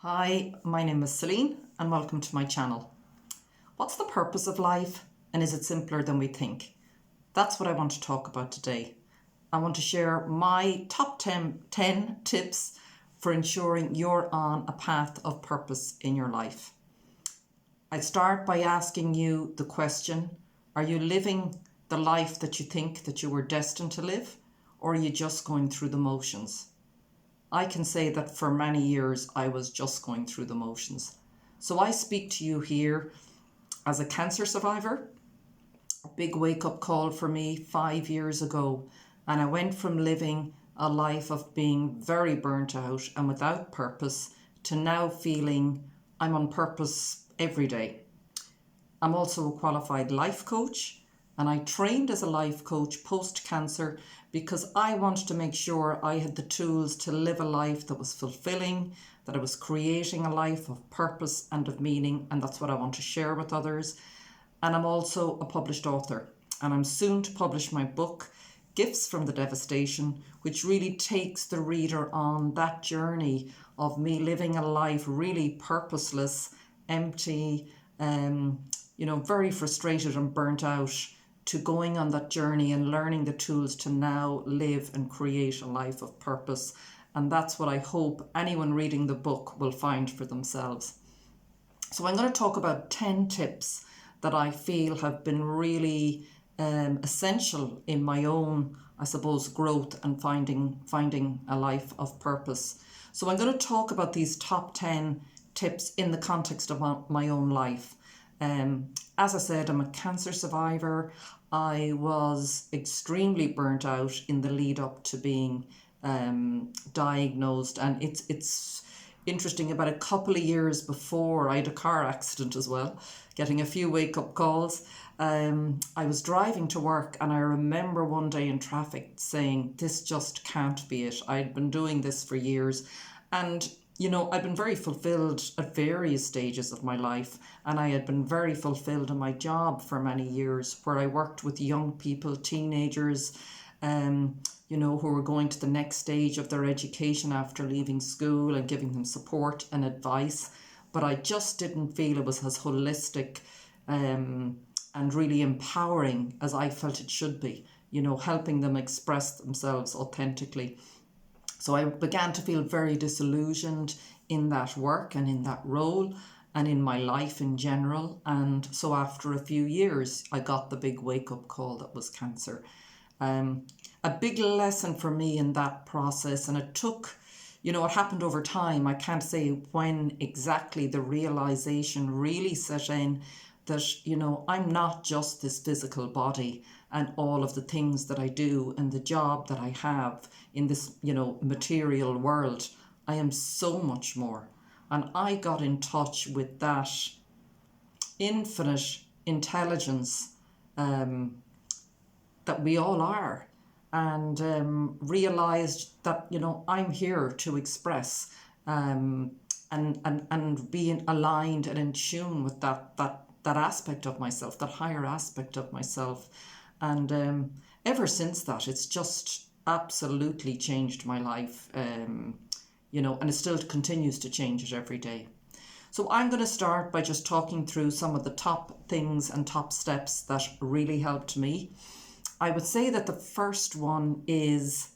Hi, my name is Celine and welcome to my channel. What's the purpose of life, and is it simpler than we think? That's what I want to talk about today. I want to share my top 10 tips for ensuring you're on a path of purpose in your life. I start by asking you the question, are you living the life that you think that you were destined to live, or are you just going through the motions? I can say that for many years I was just going through the motions. So I speak to you here as a cancer survivor. A big wake-up call for me 5 years ago, and I went from living a life of being very burnt out and without purpose to now feeling I'm on purpose every day. I'm also a qualified life coach, and I trained as a life coach post-cancer because I wanted to make sure I had the tools to live a life that was fulfilling, that I was creating a life of purpose and of meaning, and that's what I want to share with others. And I'm also a published author, and I'm soon to publish my book, Gifts from the Devastation, which really takes the reader on that journey of me living a life really purposeless, empty, very frustrated and burnt out, to going on that journey and learning the tools to now live and create a life of purpose. And that's what I hope anyone reading the book will find for themselves. So I'm going to talk about 10 tips that I feel have been really essential in my own, growth and finding a life of purpose. So I'm going to talk about these top 10 tips in the context of my own life. As I said, I'm a cancer survivor. I was extremely burnt out in the lead up to being diagnosed, and it's interesting, about a couple of years before I had a car accident as well, getting a few wake-up calls. I was driving to work, and I remember one day in traffic saying, this just can't be it. I'd been doing this for years, and I'd been very fulfilled at various stages of my life, and I had been very fulfilled in my job for many years, where I worked with young people, teenagers, who were going to the next stage of their education after leaving school, and giving them support and advice. But I just didn't feel it was as holistic and really empowering as I felt it should be, helping them express themselves authentically. So I began to feel very disillusioned in that work and in that role and in my life in general. And so after a few years, I got the big wake-up call that was cancer. A big lesson for me in that process, and it took, it happened over time. I can't say when exactly the realization really set in that, I'm not just this physical body and all of the things that I do and the job that I have in this, material world. I am so much more. And I got in touch with that infinite intelligence that we all are, and realized that, I'm here to express and being aligned and in tune with that aspect of myself, that higher aspect of myself. And ever since that, it's just absolutely changed my life, and it still continues to change it every day. So I'm going to start by just talking through some of the top things and top steps that really helped me. I would say that the first one is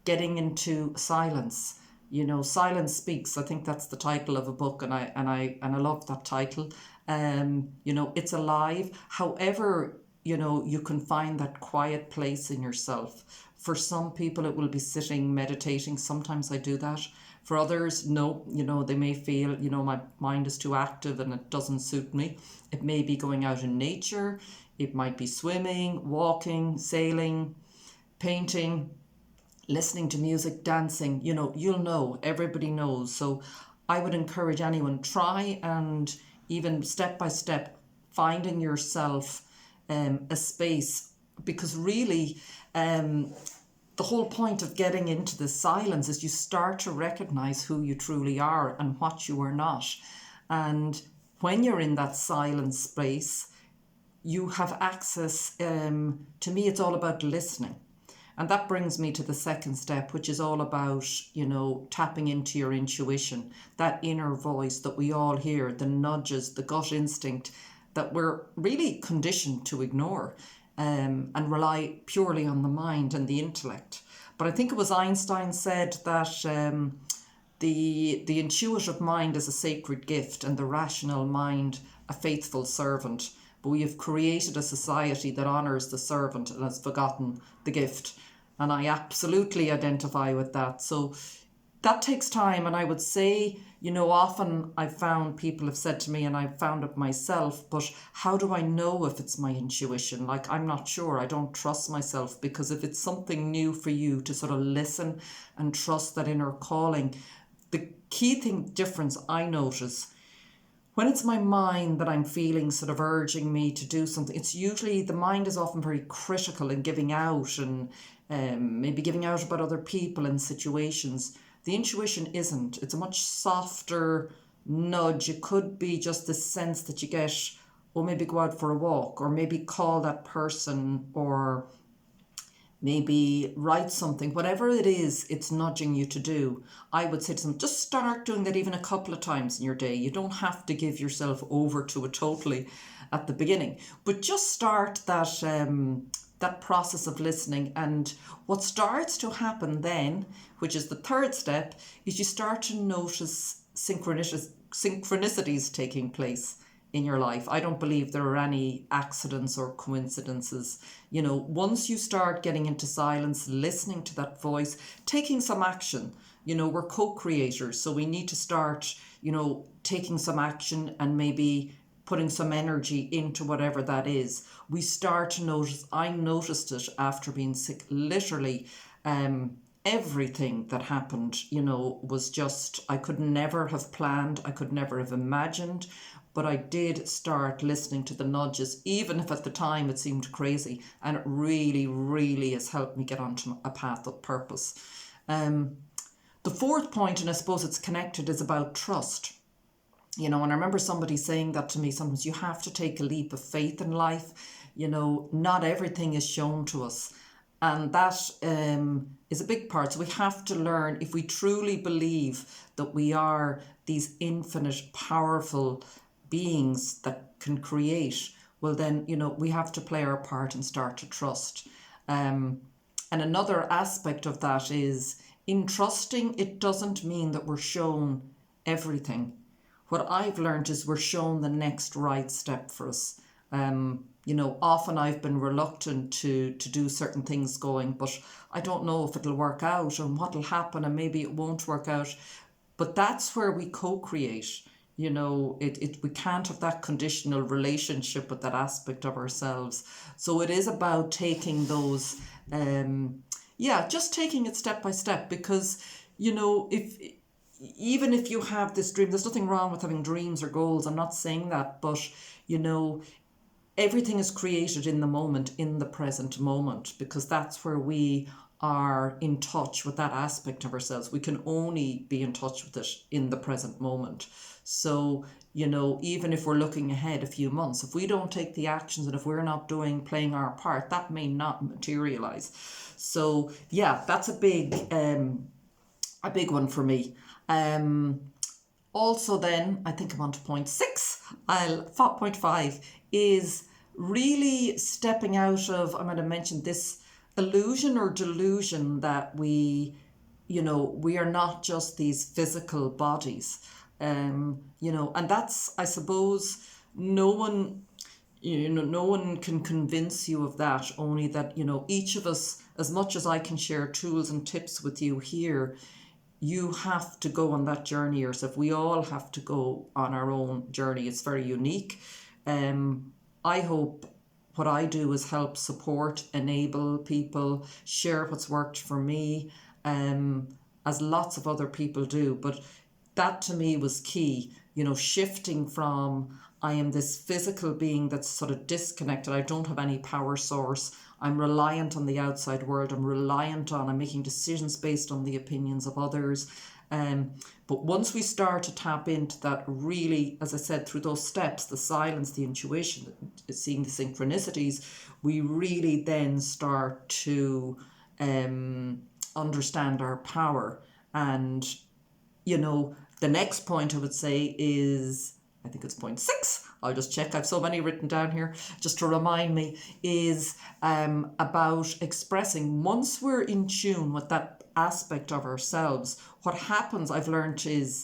getting into silence. Silence Speaks. I think that's the title of a book, and I love that title. It's alive. However, you can find that quiet place in yourself. For some people, it will be sitting, meditating. Sometimes I do that. For others, no, they may feel, my mind is too active and it doesn't suit me. It may be going out in nature. It might be swimming, walking, sailing, painting, listening to music, dancing. Everybody knows. So I would encourage anyone, try and even step by step, finding yourself a space, because really the whole point of getting into the silence is you start to recognize who you truly are and what you are not. And when you're in that silent space, you have access, to me it's all about listening. And that brings me to the second step, which is all about, tapping into your intuition, that inner voice that we all hear, the nudges, the gut instinct that we're really conditioned to ignore, and rely purely on the mind and the intellect. But I think it was Einstein said that the intuitive mind is a sacred gift and the rational mind a faithful servant. But we have created a society that honours the servant and has forgotten the gift. And I absolutely identify with that. So that takes time. And I would say, often I've found people have said to me, and I've found it myself, but how do I know if it's my intuition? Like, I'm not sure. I don't trust myself, because if it's something new for you to sort of listen and trust that inner calling, the key difference I notice, when it's my mind that I'm feeling sort of urging me to do something, it's usually the mind is often very critical and giving out, and maybe giving out about other people and situations. The intuition isn't. It's a much softer nudge. It could be just the sense that you get, or maybe go out for a walk, or maybe call that person, or maybe write something. Whatever it is, it's nudging you to do. I would say to them, just start doing that even a couple of times in your day. You don't have to give yourself over to it totally at the beginning, but just start that process of listening. And what starts to happen then, which is the third step, is you start to notice synchronicities taking place in your life. I don't believe there are any accidents or coincidences. Once you start getting into silence, listening to that voice, taking some action, we're co-creators. So we need to start, taking some action and maybe putting some energy into whatever that is. We start to notice, I noticed it after being sick, literally, everything that happened, was just, I could never have planned, I could never have imagined, but I did start listening to the nudges, even if at the time it seemed crazy, and it really, really has helped me get onto a path of purpose. The fourth point, and I suppose it's connected, is about trust. And I remember somebody saying that to me, sometimes you have to take a leap of faith in life. Not everything is shown to us. And that is a big part. So we have to learn, if we truly believe that we are these infinite, powerful beings that can create, well then, we have to play our part and start to trust. And another aspect of that is, in trusting, it doesn't mean that we're shown everything. What I've learned is we're shown the next right step for us. Often I've been reluctant to do certain things going, but I don't know if it'll work out and what'll happen, and maybe it won't work out. But that's where we co-create. We can't have that conditional relationship with that aspect of ourselves. So it is about taking those, just taking it step by step, because, even if you have this dream, there's nothing wrong with having dreams or goals. I'm not saying that, but, everything is created in the moment, in the present moment, because that's where we are in touch with that aspect of ourselves. We can only be in touch with it in the present moment. So, even if we're looking ahead a few months, if we don't take the actions and if we're not playing our part, that may not materialize. So, that's a big one for me. Also then, I think I'm on to point 6. Point 5 is really stepping out of, I might have mentioned this, illusion or delusion that we are not just these physical bodies. And that's, I suppose, no one can convince you of that, only that, each of us, as much as I can share tools and tips with you here, you have to go on that journey yourself. We all have to go on our own journey. It's very unique. I hope what I do is help support, enable people, share what's worked for me, as lots of other people do. But that to me was key, shifting from, I am this physical being that's sort of disconnected. I don't have any power source. I'm reliant on the outside world. I'm making decisions based on the opinions of others. But once we start to tap into that, really, as I said, through those steps, the silence, the intuition, seeing the synchronicities, we really then start to understand our power. And, the next point I would say is, I think it's point 6. I'll just check. I have so many written down here just to remind me, is about expressing. Once we're in tune with that aspect of ourselves, what happens, I've learned, is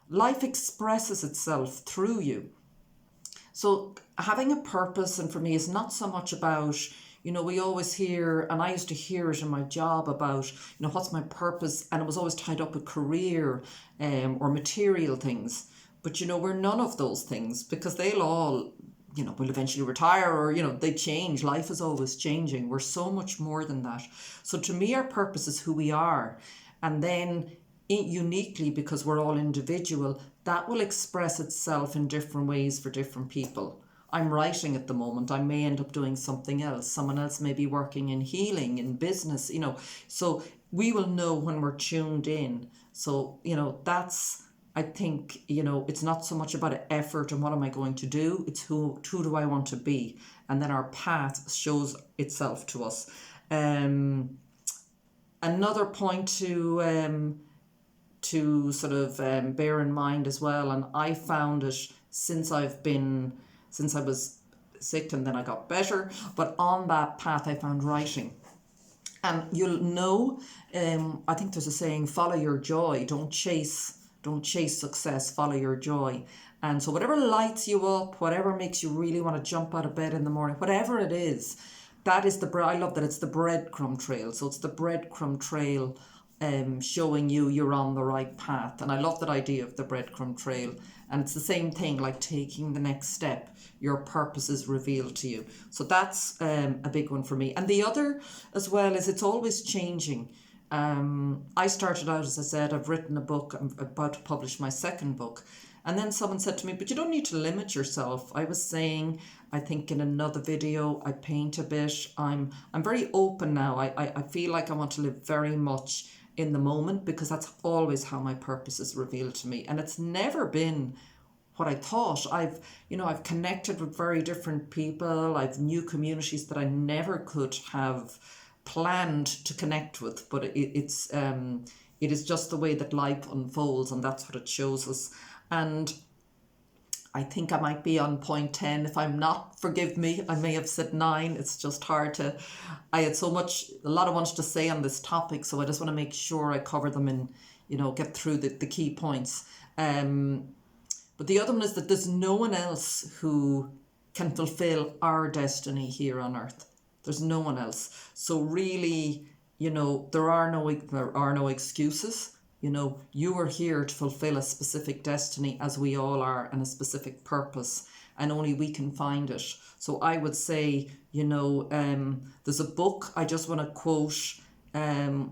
life expresses itself through you. So having a purpose, and for me, is not so much about, we always hear, and I used to hear it in my job about, what's my purpose? And it was always tied up with career or material things. But, we're none of those things, because they'll all, will eventually retire, or, they change. Life is always changing. We're so much more than that. So to me, our purpose is who we are. And then uniquely, because we're all individual, that will express itself in different ways for different people. I'm writing at the moment. I may end up doing something else. Someone else may be working in healing, in business, So we will know when we're tuned in. So, that's, I think, it's not so much about effort and what am I going to do. It's who do I want to be? And then our path shows itself to us. Another point to sort of bear in mind as well, and I found it since I was sick and then I got better, but on that path I found writing. And you'll know, I think there's a saying, follow your joy, don't chase success, follow your joy. And so whatever lights you up, whatever makes you really want to jump out of bed in the morning, whatever it is, that is I love that it's the breadcrumb trail. So it's the breadcrumb trail showing you're on the right path. And I love that idea of the breadcrumb trail. And it's the same thing, like taking the next step. Your purpose is revealed to you. So that's a big one for me. And the other as well is it's always changing. I started out, as I said, I've written a book. I'm about to publish my second book. And then someone said to me, but you don't need to limit yourself. I was saying, I think in another video, I paint a bit. I'm very open now. I feel like I want to live very much in the moment, because that's always how my purpose is revealed to me. And it's never been what I thought. I've connected with very different people. I've new communities that I never could have planned to connect with, but it is just the way that life unfolds, and that's what it shows us. And I think I might be on point 10. If I'm not, forgive me, I may have said 9. It's just hard to, I had a lot I wanted to say on this topic, so I just want to make sure I cover them and, get through the key points. But the other one is that there's no one else who can fulfill our destiny here on earth. There's no one else. So really, there are no excuses. You are here to fulfill a specific destiny, as we all are, and a specific purpose, and only we can find it. So I would say, there's a book I just want to quote,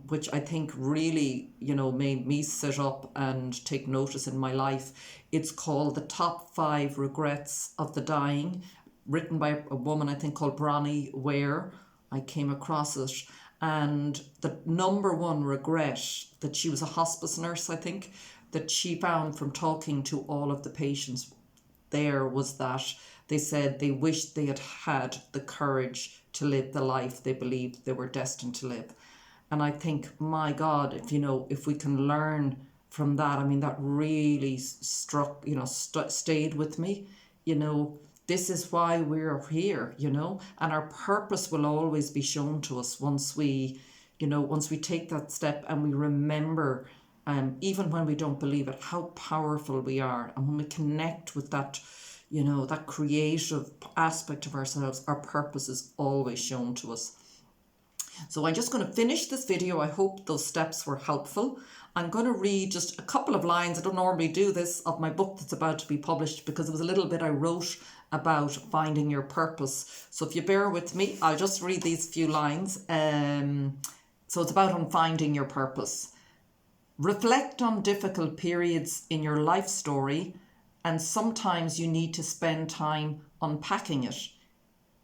which I think really, made me sit up and take notice in my life. It's called The Top 5 Regrets of the Dying, written by a woman I think called Bronnie Ware. I came across it. And the number one regret, that she was a hospice nurse, I think, that she found from talking to all of the patients there, was that they said they wished they had had the courage to live the life they believed they were destined to live. And I think, my God, if we can learn from that, I mean, that really struck, stayed with me, This is why we're here, and our purpose will always be shown to us once we take that step and we remember, even when we don't believe it, how powerful we are. And when we connect with that, that creative aspect of ourselves, our purpose is always shown to us. So I'm just going to finish this video. I hope those steps were helpful. I'm going to read just a couple of lines. I don't normally do this, of my book that's about to be published, because it was a little bit I wrote about finding your purpose. So if you bear with me, I'll just read these few lines. So it's about on finding your purpose. Reflect on difficult periods in your life story, and sometimes you need to spend time unpacking it.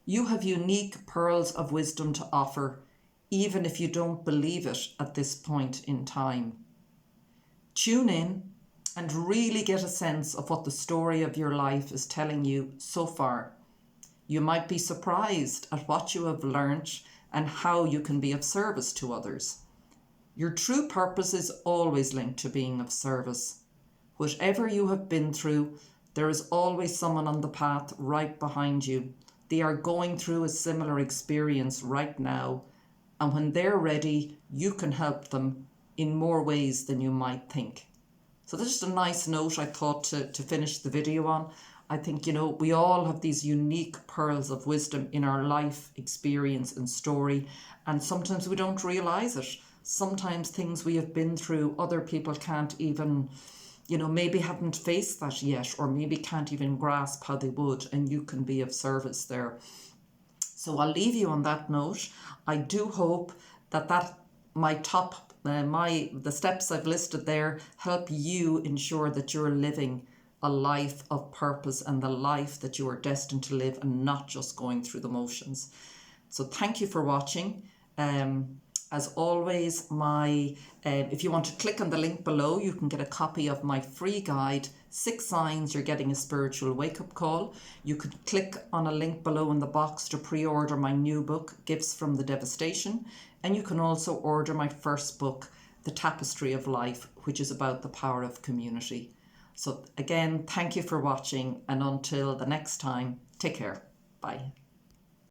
You have unique pearls of wisdom to offer, even if you don't believe it at this point in time. Tune in and really get a sense of what the story of your life is telling you so far. You might be surprised at what you have learnt and how you can be of service to others. Your true purpose is always linked to being of service. Whatever you have been through, there is always someone on the path right behind you. They are going through a similar experience right now, and when they're ready, you can help them in more ways than you might think. So that's just a nice note I thought to finish the video on. I think, we all have these unique pearls of wisdom in our life experience and story, and sometimes we don't realise it. Sometimes things we have been through, other people can't even, maybe haven't faced that yet, or maybe can't even grasp how they would, and you can be of service there. So I'll leave you on that note. I do hope that the steps I've listed there help you ensure that you're living a life of purpose and the life that you are destined to live, and not just going through the motions. So thank you for watching. As always, if you want to click on the link below, you can get a copy of my free guide, 6 Signs You're Getting a Spiritual Wake-Up Call. You could click on a link below in the box to pre-order my new book, Gifts from the Devastation. And you can also order my first book, The Tapestry of Life, which is about the power of community. So again, thank you for watching, and until the next time, take care. Bye.